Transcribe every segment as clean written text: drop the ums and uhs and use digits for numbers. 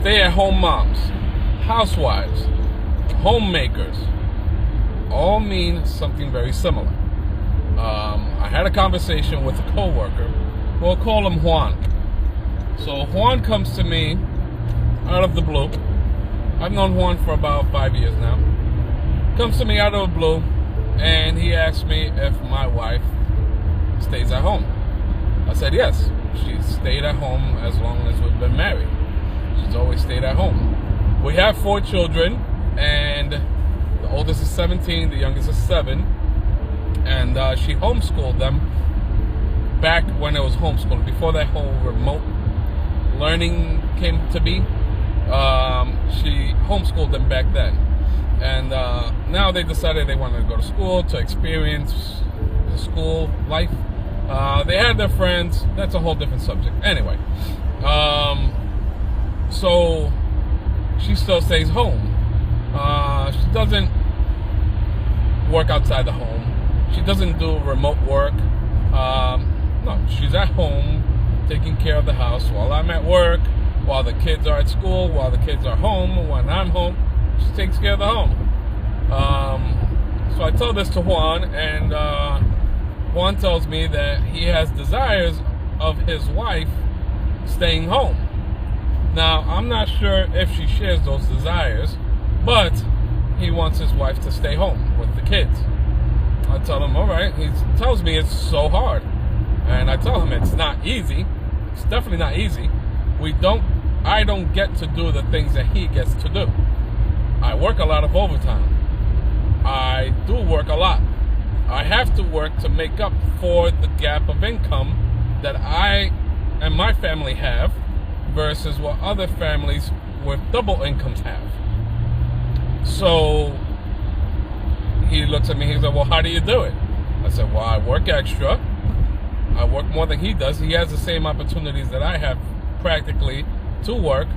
stay-at-home moms, housewives, homemakers, all mean something very similar. I had a conversation with a coworker. We'll call him Juan. So Juan comes to me out of the blue. I've known Juan for about 5 years now. Comes to me out of the blue, and he asked me if my wife stays at home. I said yes. She's stayed at home as long as we've been married. She's always stayed at home. We have 4 children, and the oldest is 17, the youngest is 7. And she homeschooled them back when it was homeschooling, before that whole remote learning came to be. She homeschooled them back then. And now they decided they wanted to go to school to experience the school life. They had their friends. That's a whole different subject. Anyway, so she still stays home. She doesn't work outside the home. She doesn't do remote work. No, she's at home taking care of the house while I'm at work, while the kids are at school, while the kids are home. When I'm home, she takes care of the home. So I tell this to Juan, and Juan tells me that he has desires of his wife staying home. Now, I'm not sure if she shares those desires, but he wants his wife to stay home with the kids. I tell him, all right. He tells me it's so hard. And I tell him it's not easy. It's definitely not easy. I don't get to do the things that he gets to do. I work a lot of overtime. I do work a lot. I have to work to make up for the gap of income that I and my family have versus what other families with double incomes have. So he looks at me, he said, well, how do you do it? I said, well, I work extra. I work more than he does. He has the same opportunities that I have practically to work.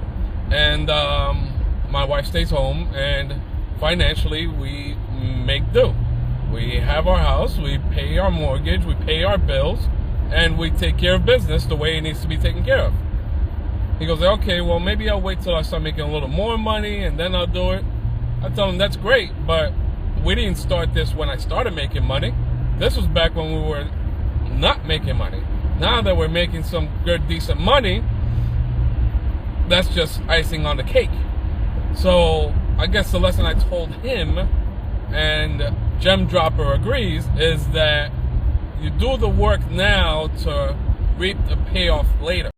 And my wife stays home, and financially we make do. We have our house, we pay our mortgage, we pay our bills, and we take care of business the way it needs to be taken care of. He goes, okay, well, maybe I'll wait till I start making a little more money and then I'll do it. I tell him that's great, but we didn't start this when I started making money. This was back when we were not making money. Now that we're making some good, decent money, that's just icing on the cake. So I guess the lesson I told him, and Gem Dropper agrees, is that you do the work now to reap the payoff later.